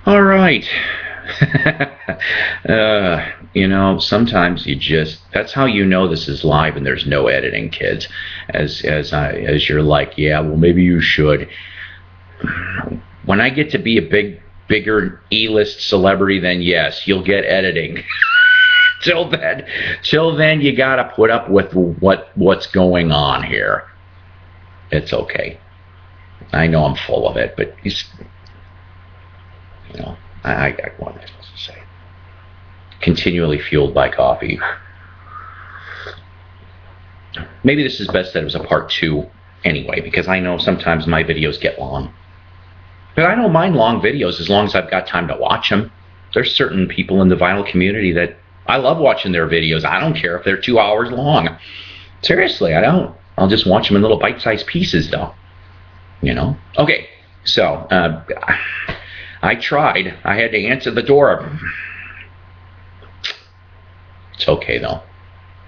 All right. Sometimes that's how you know this is live and there's no editing, kids. As you're like, yeah, well, maybe you should. When I get to be a bigger E-list celebrity, then yes, you'll get editing. Till then, you gotta put up with what's going on here. It's okay. I know I'm full of it, but I got one thing to say. Continually fueled by coffee. Maybe this is best that it was a part 2 anyway, because I know sometimes my videos get long. But I don't mind long videos as long as I've got time to watch them. There's certain people in the vinyl community that I love watching their videos. I don't care if they're 2 hours long. Seriously, I don't. I'll just watch them in little bite-sized pieces, though. Okay, so I tried. I had to answer the door. It's okay though.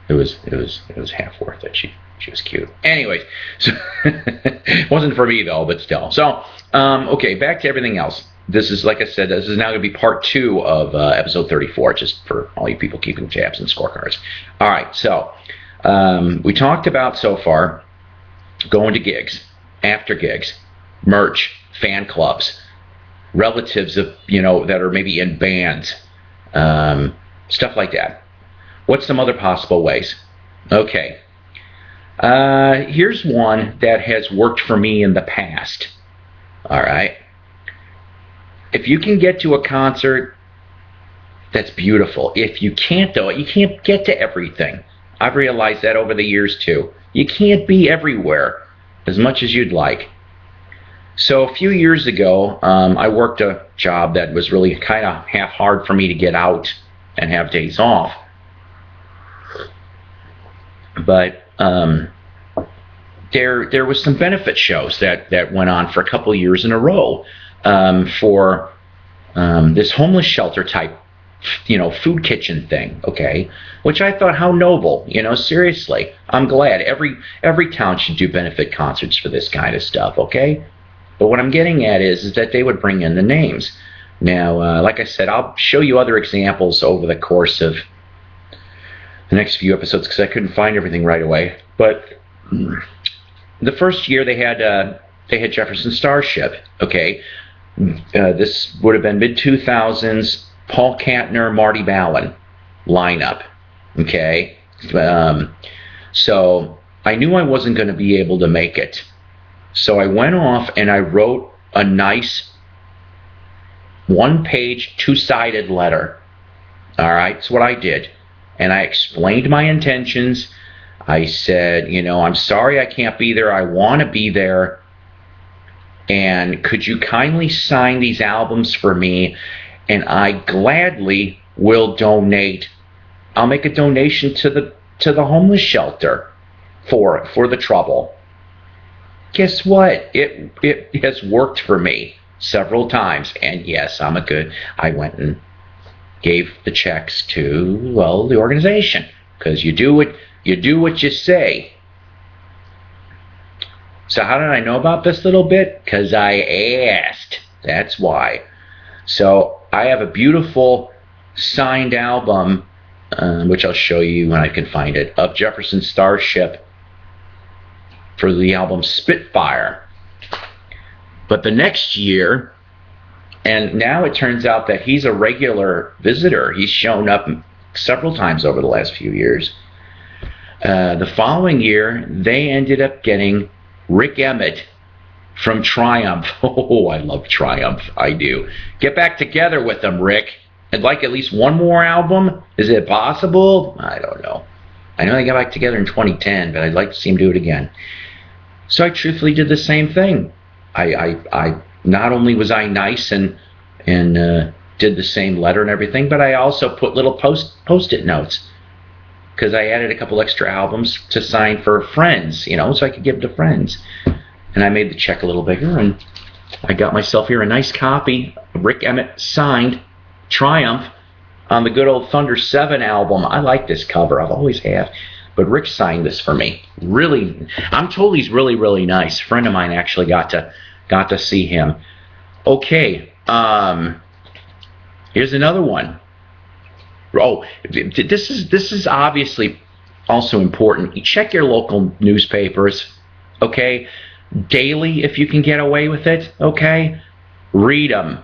It was half worth it. She was cute. Anyways, so it wasn't for me though, but still. So okay, back to everything else. This is, like I said, this is now going to be part 2 of episode 34, just for all you people keeping tabs and scorecards. All right, so we talked about so far going to gigs, after gigs, merch, fan clubs, relatives of that are maybe in bands, stuff like that. What's some other possible ways? Okay, here's one that has worked for me in the past. All right, if you can get to a concert, that's beautiful. If you can't, though, you can't get to everything. I've realized that over the years too. You can't be everywhere as much as you'd like. So a few years ago, I worked a job that was really kind of half hard for me to get out and have days off. But there was some benefit shows that went on for a couple years in a row for this homeless shelter type, food kitchen thing, okay? Which I thought, how noble, seriously. I'm glad every town should do benefit concerts for this kind of stuff, okay? But what I'm getting at is that they would bring in the names. Now, like I said, I'll show you other examples over the course of the next few episodes because I couldn't find everything right away. But the first year they had Jefferson Starship, okay? This would have been mid-2000s, Paul Kantner, Marty Balin lineup, okay? So I knew I wasn't going to be able to make it. So I went off and I wrote a nice 1-page, 2-sided letter. All right, that's what I did. And I explained my intentions. I said, I'm sorry I can't be there. I want to be there. And could you kindly sign these albums for me? And I gladly will donate. I'll make a donation to the homeless shelter for the trouble. Guess what? It has worked for me several times. And yes, I went and gave the checks to, the organization. Because you do what you say. So how did I know about this little bit? Because I asked. That's why. So I have a beautiful signed album, which I'll show you when I can find it, of Jefferson Starship for the album Spitfire. But the next year, and now it turns out that he's a regular visitor. He's shown up several times over the last few years. The following year, they ended up getting Rick Emmett from Triumph. Oh, I love Triumph. I do. Get back together with them, Rick. I'd like at least one more album. Is it possible? I don't know. I know they got back together in 2010, but I'd like to see him do it again. So I truthfully did the same thing. I not only was I nice and did the same letter and everything, but I also put little post-it notes because I added a couple extra albums to sign for friends, so I could give to friends. And I made the check a little bigger, and I got myself here a nice copy of Rick Emmett signed Triumph on the good old Thunder 7 album. I like this cover. I've always have. But Rick signed this for me. Really, I'm told he's really, really nice. A friend of mine actually got to see him. Okay, Here's another one. Oh, this is obviously also important. You check your local newspapers, okay? Daily, if you can get away with it, okay? Read them,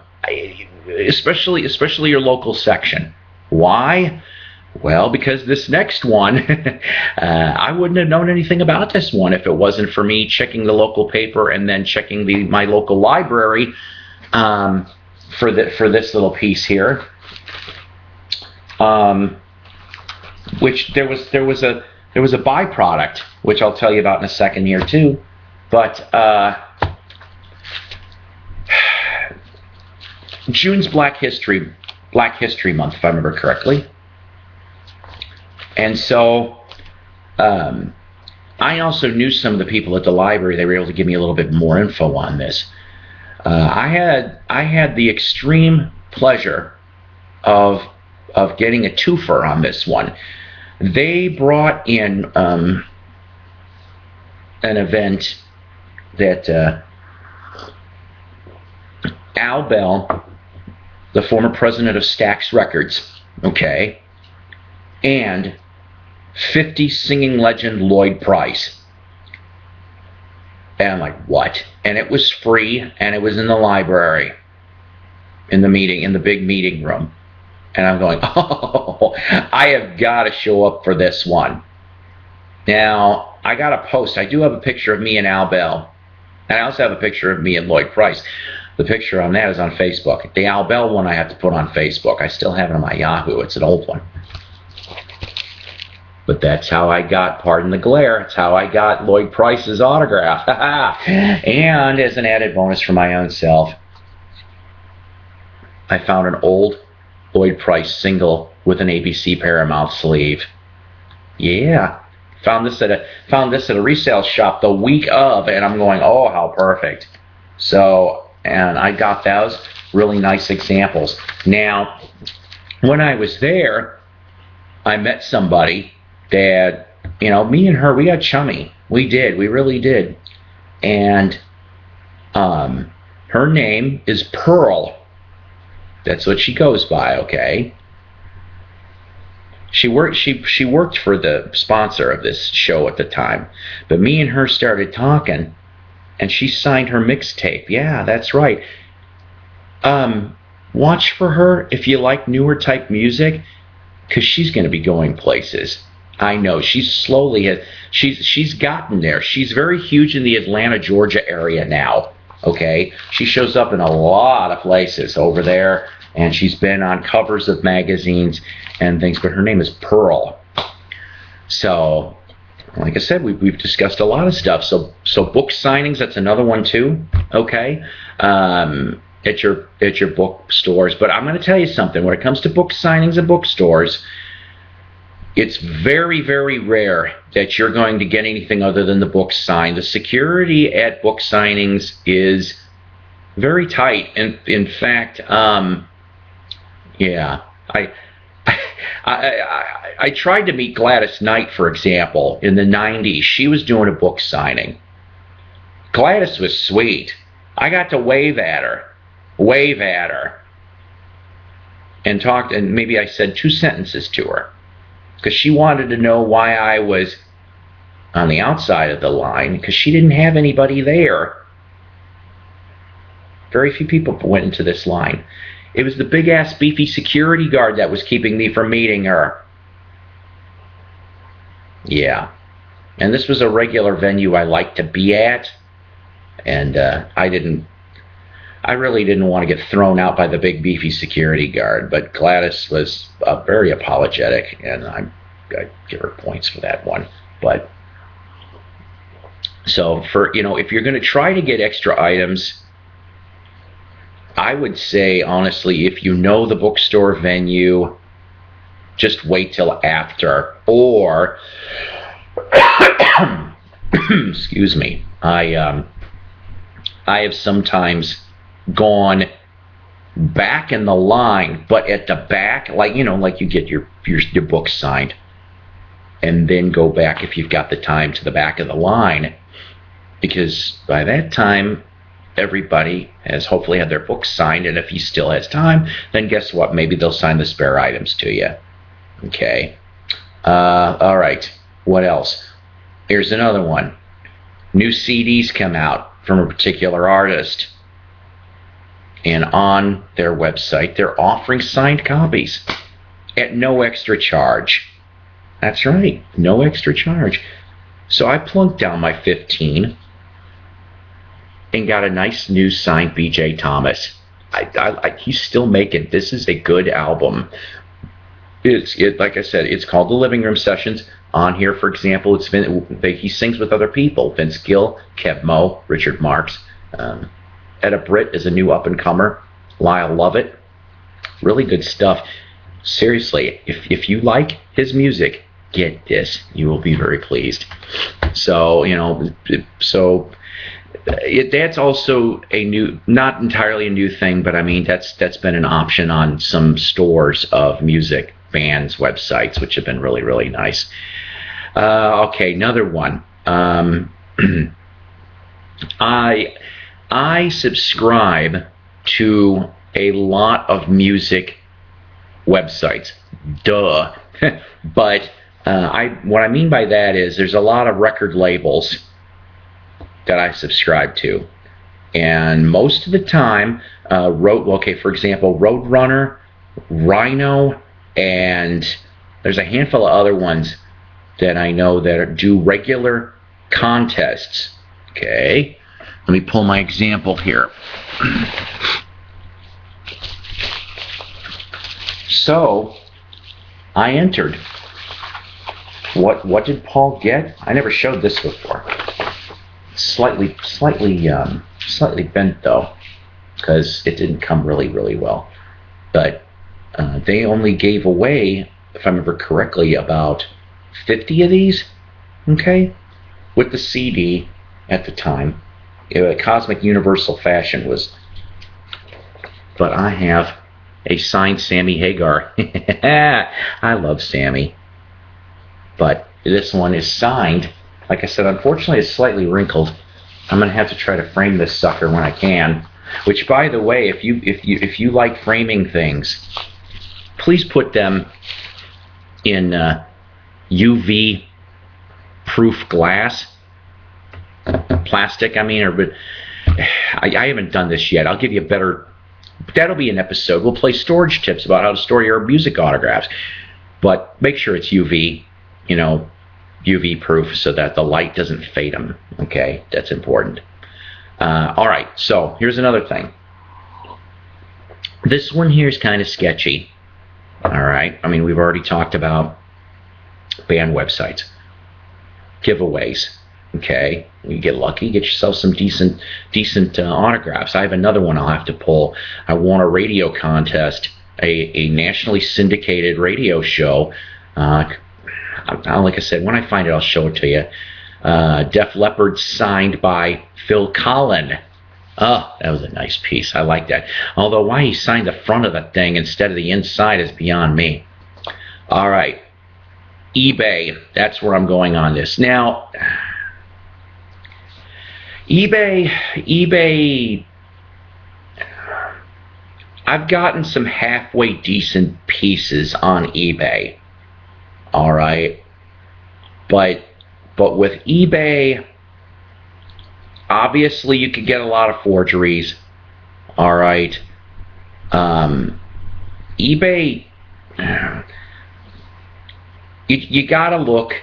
especially your local section. Why? Well, because this next one, I wouldn't have known anything about this one if it wasn't for me checking the local paper and then checking my local library for this little piece here. Which there was a byproduct, which I'll tell you about in a second here too. But June's Black History Month, if I remember correctly. And so I also knew some of the people at the library. They were able to give me a little bit more info on this. I had the extreme pleasure of getting a twofer on this one. They brought in an event that Al Bell, the former president of Stax Records, okay, and 50 singing legend Lloyd Price. And I'm like, what? And it was free, and it was in the library, in the big meeting room. And I'm going, oh, I have got to show up for this one. Now, I got to post. I do have a picture of me and Al Bell. And I also have a picture of me and Lloyd Price. The picture on that is on Facebook. The Al Bell one I have to put on Facebook. I still have it on my Yahoo. It's an old one. But that's how I got, pardon the glare, it's how I got Lloyd Price's autograph. And as an added bonus for my own self, I found an old Lloyd Price single with an ABC Paramount sleeve. Yeah. Found this at a resale shop the week of, and I'm going, oh, how perfect. So, and I got those really nice examples. Now, when I was there, I met somebody that, me and her, we got chummy. We really did. And her name is Pearl. That's what she goes by, okay? She worked for the sponsor of this show at the time. But me and her started talking, and she signed her mixtape. Yeah, that's right. Watch for her if you like newer type music, because she's going to be going places. I know. She's gotten there. She's very huge in the Atlanta, Georgia area now. Okay? She shows up in a lot of places over there, and she's been on covers of magazines and things, but her name is Pearl. So, like I said, we've discussed a lot of stuff. So book signings, that's another one too. Okay? At your bookstores. But I'm going to tell you something. When it comes to book signings and bookstores, it's very, very rare that you're going to get anything other than the book signed. The security at book signings is very tight. And in fact, yeah, I tried to meet Gladys Knight, for example, in the 90s. She was doing a book signing. Gladys was sweet. I got to wave at her, and talked, and maybe I said 2 sentences to her, because she wanted to know why I was on the outside of the line, because she didn't have anybody there. Very few people went into this line. It was the big-ass beefy security guard that was keeping me from meeting her. Yeah. And this was a regular venue I liked to be at, and I really didn't want to get thrown out by the big beefy security guard, but Gladys was very apologetic, and I give her points for that one. But so for, if you're going to try to get extra items, I would say, honestly, if you know the bookstore venue, just wait till after. Or, excuse me, I have sometimes gone back in the line, but at the back, like you get your book signed, and then go back if you've got the time to the back of the line, because by that time everybody has hopefully had their books signed, and if he still has time, then guess what? Maybe they'll sign the spare items to you. Okay. All right. What else? Here's another one. New CDs come out from a particular artist, and on their website, they're offering signed copies at no extra charge. That's right, no extra charge. So I plunked down my 15 and got a nice new signed B.J. Thomas. He's still making. This is a good album. Like I said, it's called The Living Room Sessions. On here, for example, he sings with other people: Vince Gill, Kev Moe, Richard Marx. Etta Britt is a new up-and-comer. Lyle Lovett. Really good stuff. Seriously, if you like his music, get this. You will be very pleased. So, that's also a new, not entirely a new thing, but I mean, that's been an option on some stores of music bands websites, which have been really, really nice. Okay, another one. I subscribe to a lot of music websites. Duh. But what I mean by that is there's a lot of record labels that I subscribe to. And most of the time, for example, Roadrunner, Rhino, and there's a handful of other ones that I know that do regular contests. Okay, let me pull my example here. So I entered. What did Paul get? I never showed this before. Slightly bent though, because it didn't come really, really well. But they only gave away, if I remember correctly, about 50 of these. Okay, with the CD at the time. Cosmic Universal Fashion was. But I have a signed Sammy Hagar. I love Sammy. But this one is signed. Like I said, unfortunately, it's slightly wrinkled. I'm going to have to try to frame this sucker when I can. Which, by the way, if you like framing things, please put them in UV proof glass, plastic. But I haven't done this yet. I'll give you a better. That'll be an episode. We'll play storage tips about how to store your music autographs, but make sure it's UV. UV proof so that the light doesn't fade them. Okay, that's important. All right, so here's another thing. This one here is kind of sketchy. All right, we've already talked about band websites, giveaways. Okay, you get lucky, get yourself some decent autographs. I have another one I'll have to pull. I won a radio contest, a nationally syndicated radio show. Like I said, when I find it, I'll show it to you. Def Leppard signed by Phil Collin. Oh, that was a nice piece. I like that. Although why he signed the front of the thing instead of the inside is beyond me. All right. eBay. That's where I'm going on this. Now, eBay, I've gotten some halfway decent pieces on eBay. All right, but with eBay, obviously you could get a lot of forgeries. All right, eBay, you gotta look,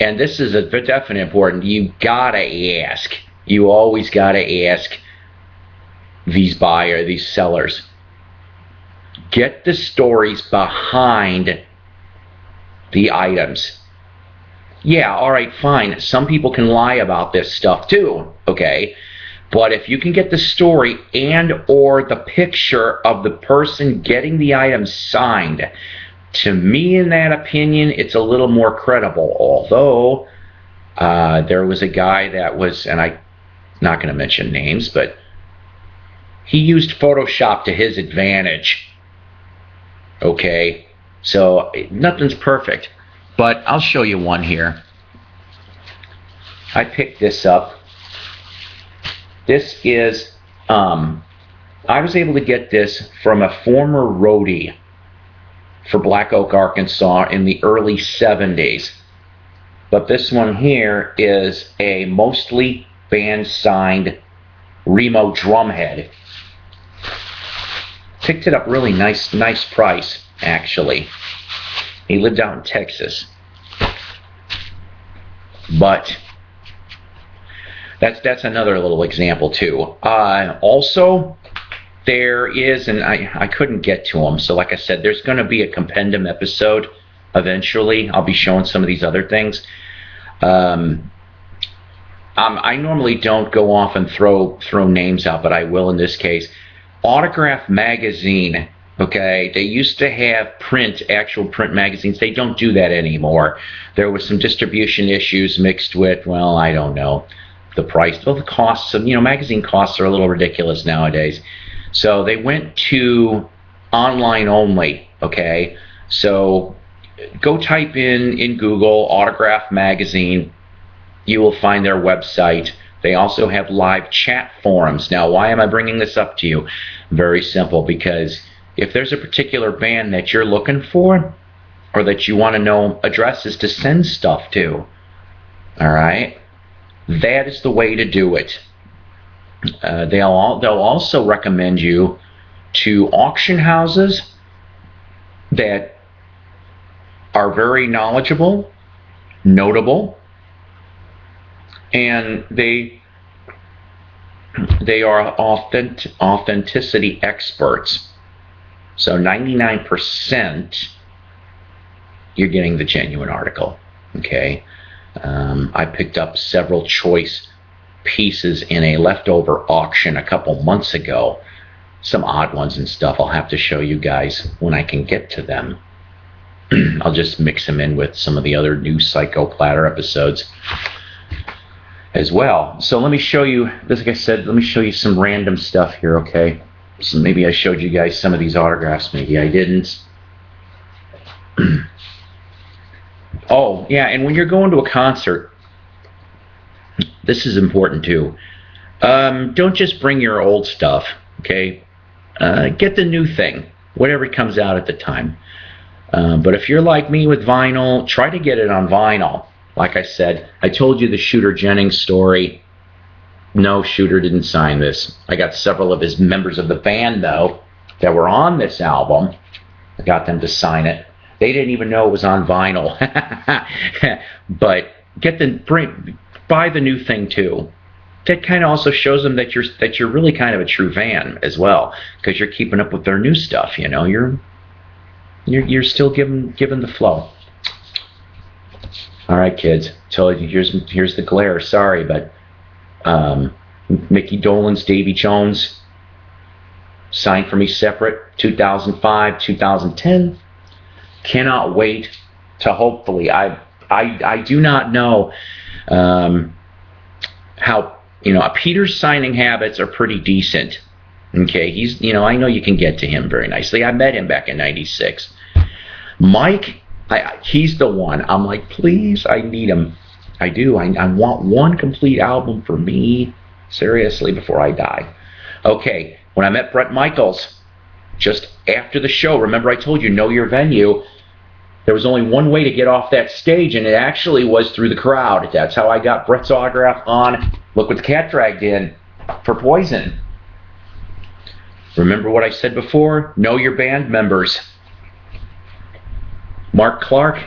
and this is a definite important. You gotta ask. You always gotta ask these sellers. Get the stories behind the items. Yeah, all right, fine. Some people can lie about this stuff too, okay? But if you can get the story and or the picture of the person getting the item signed, to me, in that opinion, it's a little more credible. Although there was a guy that was, and I'm not going to mention names, but he used Photoshop to his advantage. Okay? So nothing's perfect, but I'll show you one here. I picked this up This is, I was able to get this from a former roadie for Black Oak, Arkansas in the early 70s. But this one here is a mostly band-signed Remo drumhead. Picked it up really nice price, actually. He lived out in Texas. But that's another little example too. Also, there is, and I couldn't get to them, so like I said, there's going to be a compendium episode eventually. I'll be showing some of these other things. I normally don't go off and throw names out, but I will in this case. Autograph Magazine, okay, they used to have actual print magazines. They don't do that anymore. There was some distribution issues mixed with, well, I don't know, the price. Well, the costs of, magazine costs are a little ridiculous nowadays. So they went to online only, okay? So go type in Google Autograph Magazine. You will find their website. They also have live chat forums. Now, why am I bringing this up to you? Very simple, because if there's a particular band that you're looking for, or that you want to know addresses to send stuff to, all right, that is the way to do it. They'll also recommend you to auction houses that are very knowledgeable, notable, and they are authenticity experts. So 99% you're getting the genuine article. Okay, I picked up several choice pieces in a leftover auction a couple months ago. Some odd ones and stuff. I'll have to show you guys when I can get to them. I'll just mix them in with some of the other new Psycho Platter episodes as well. So let me show you, like I said, let me show you some random stuff here, okay? So maybe I showed you guys some of these autographs, maybe I didn't. Oh, yeah, and when you're going to a concert, this is important too. Don't just bring your old stuff, okay? Get the new thing, whatever comes out at the time. But if you're like me with vinyl, try to get it on vinyl. Like I said, I told you the Shooter Jennings story. No, Shooter didn't sign this. I got several of his members of the band, though, that were on this album. I got them to sign it. They didn't even know it was on vinyl. But buy the new thing too. That kind of also shows them that you're really kind of a true fan as well, because you're keeping up with their new stuff. You're still giving the flow. All right, kids. Tell you here's the glare. Sorry, but Mickey Dolenz, Davy Jones, signed for me separate, 2005, 2010. Cannot wait to hopefully. I do not know how Peter's signing habits are pretty decent. Okay, he's I know you can get to him very nicely. I met him back in '96. Mike, he's the one. I'm like, please, I need him. I do. I want one complete album for me, seriously, before I die. Okay, when I met Bret Michaels, just after the show, remember I told you, know your venue. There was only one way to get off that stage, and it actually was through the crowd. That's how I got Bret's autograph on Look What the Cat Dragged In for Poison. Remember what I said before? Know your band members. Mark Clark,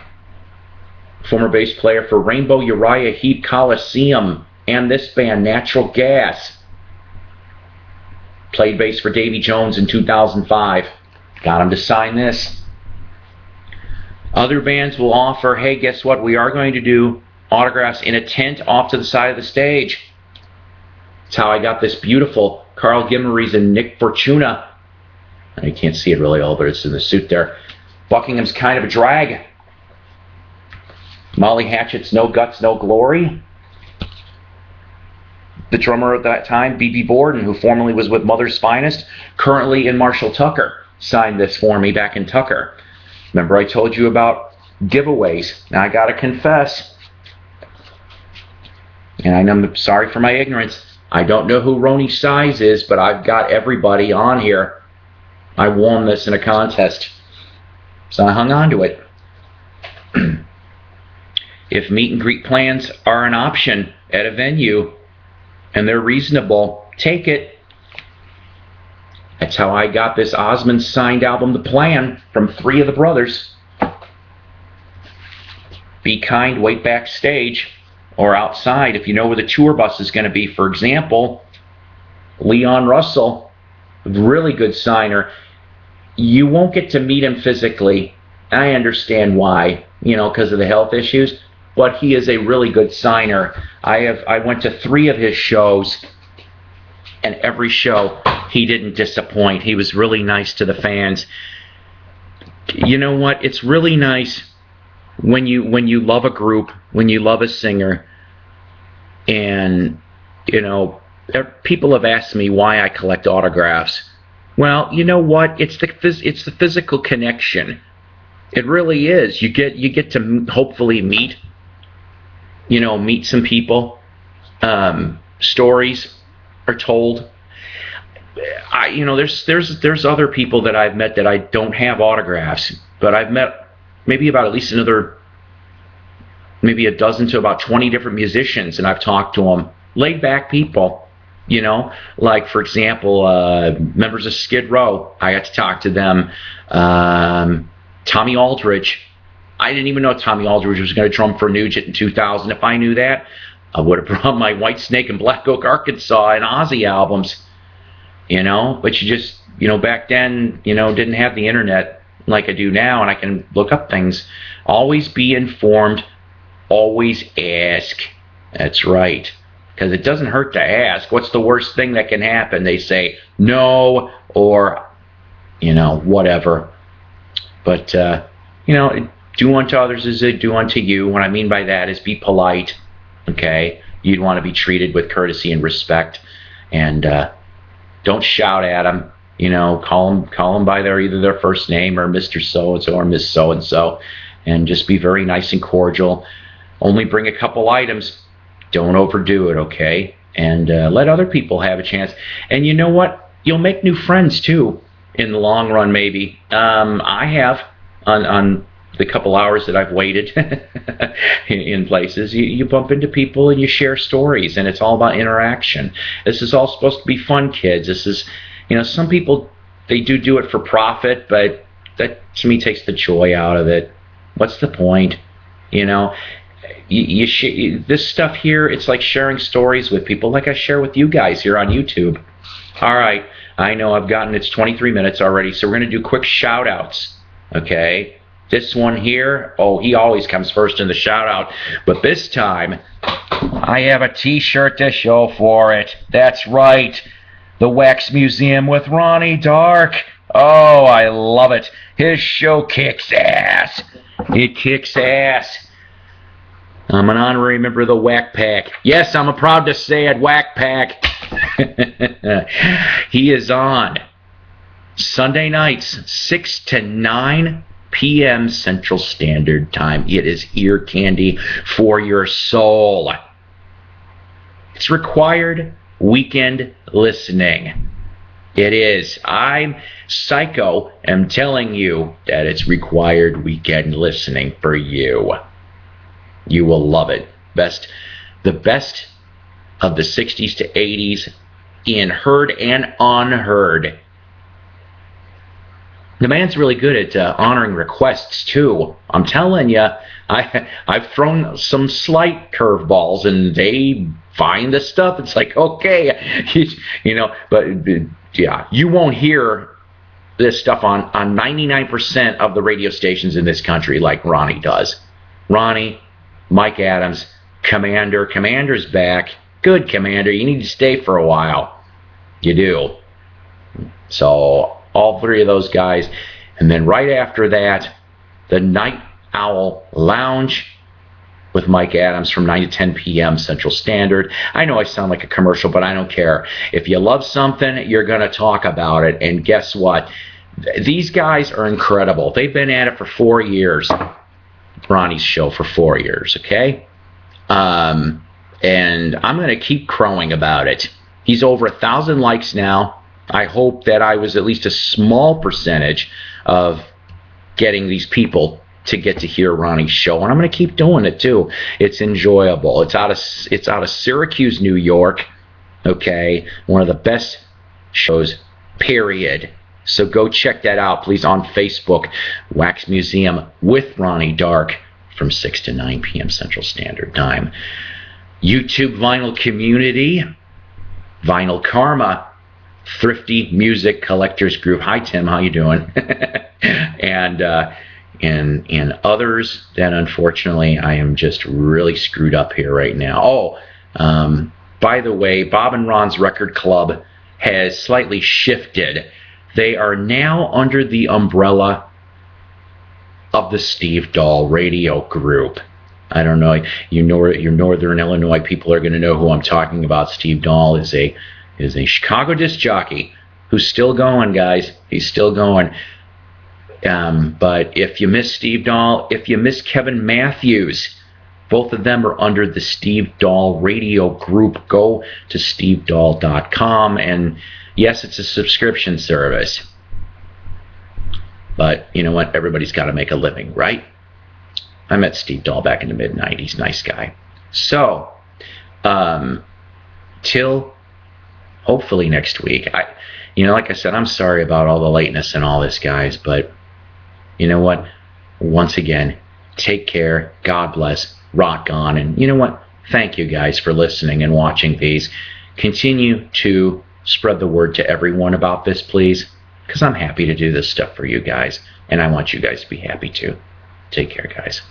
former bass player for Rainbow Uriah Heep Coliseum and this band, Natural Gas. Played bass for Davy Jones in 2005. Got him to sign this. Other bands will offer, hey, guess what? We are going to do autographs in a tent off to the side of the stage. That's how I got this beautiful Carl Gimmeries and Nick Fortuna. You can't see it really all, but it's in the suit there. Buckingham's Kind of a Drag. Molly Hatchet's No Guts, No Glory. The drummer at that time, B.B. Borden, who formerly was with Mother's Finest, currently in Marshall Tucker, signed this for me back in Tucker. Remember I told you about giveaways. Now I gotta confess, and I'm sorry for my ignorance, I don't know who Roni's size is, but I've got everybody on here. I won this in a contest, so I hung on to it. If meet and greet plans are an option at a venue and they're reasonable, take it. That's how I got this Osmond signed album, The Plan, from 3 of the brothers. Be kind, wait backstage or outside if you know where the tour bus is going to be. For example, Leon Russell, really good signer. You won't get to meet him physically. I understand why, because of the health issues, but he is a really good signer. I went to 3 of his shows, and every show he didn't disappoint. He was really nice to the fans. You know what? It's really nice when you love a group, when you love a singer, and people have asked me why I collect autographs. Well, you know what? It's the physical connection. It really is. You get to hopefully meet some people. Stories are told. There's other people that I've met that I don't have autographs, but I've met maybe about at least maybe a dozen to about 20 different musicians, and I've talked to them. Laid back people, like for example, members of Skid Row. I got to talk to them. Tommy Aldridge. I didn't even know Tommy Aldridge was going to drum for Nugent in 2000. If I knew that, I would have brought my Whitesnake and Black Oak, Arkansas and Ozzy albums. But you just, back then, didn't have the internet like I do now, and I can look up things. Always be informed. Always ask. That's right. Because it doesn't hurt to ask. What's the worst thing that can happen? They say no, or, whatever. But, do unto others as they do unto you. What I mean by that is be polite, okay? You'd want to be treated with courtesy and respect. And don't shout at them. Call them by either their first name or Mr. So-and-so or Miss So-and-so. And just be very nice and cordial. Only bring a couple items. Don't overdo it, okay? And let other people have a chance. And you know what? You'll make new friends, too, in the long run, maybe. I have on the couple hours that I've waited in places. You bump into people and you share stories, and it's all about interaction. This is all supposed to be fun, kids. This is, some people, they do it for profit, but that, to me, takes the joy out of it. What's the point? This stuff here, it's like sharing stories with people like I share with you guys here on YouTube. All right, I know it's 23 minutes already, so we're going to do quick shout-outs, okay? This one here, he always comes first in the shout-out, but this time, I have a T-shirt to show for it. That's right, the Wax Museum with Ronnie Dark. Oh, I love it. His show kicks ass. It kicks ass. I'm an honorary member of the Whack Pack. Yes, I'm proud to say it, Whack Pack. He is on Sunday nights, 6 to 9 p.m. Central Standard Time. It is ear candy for your soul. It's required weekend listening. It is. I'm Psyko. I'm telling you that it's required weekend listening for you. You will love it. The best of the 60s to 80s in heard and unheard. The man's really good at honoring requests, too. I'm telling you, I've thrown some slight curveballs, and they find the stuff. It's like, okay, but yeah, you won't hear this stuff on 99% of the radio stations in this country like Ronnie does. Ronnie, Mike Adams, Commander. Commander's back. Good, Commander. You need to stay for a while. You do. So, all 3 of those guys. And then right after that, the Night Owl Lounge with Mike Adams from 9 to 10 p.m. Central Standard. I know I sound like a commercial, but I don't care. If you love something, you're going to talk about it. And guess what? These guys are incredible. They've been at it for 4 years. Ronnie's show for 4 years, okay? And I'm going to keep crowing about it. He's over 1,000 likes now. I hope that I was at least a small percentage of getting these people to get to hear Ronnie's show, and I'm going to keep doing it too. It's enjoyable. It's out of Syracuse, New York. Okay, one of the best shows, period. So go check that out, please, on Facebook. Wax Museum with Ronnie Dark from 6 to 9 p.m. Central Standard Time. YouTube Vinyl Community, Vinyl Karma, Thrifty Music Collectors Group. Hi, Tim. How you doing? And others that, unfortunately, I am just really screwed up here right now. By the way, Bob and Ron's Record Club has slightly shifted. They are now under the umbrella of the Steve Dahl Radio Group. I don't know, your Northern Illinois people are going to know who I'm talking about. Steve Dahl is a Chicago disc jockey who's still going, guys. He's still going. But if you miss Steve Dahl, if you miss Kevin Matthews, both of them are under the Steve Dahl Radio Group. Go to stevedahl.com, and yes, it's a subscription service. But you know what? Everybody's got to make a living, right? I met Steve Dahl back in the mid-'90s. Nice guy. So, till hopefully next week. Like I said, I'm sorry about all the lateness and all this, guys, but you know what? Once again, take care. God bless. Rock on. And you know what? Thank you guys for listening and watching these. Continue to spread the word to everyone about this, please, because I'm happy to do this stuff for you guys, and I want you guys to be happy too. Take care, guys.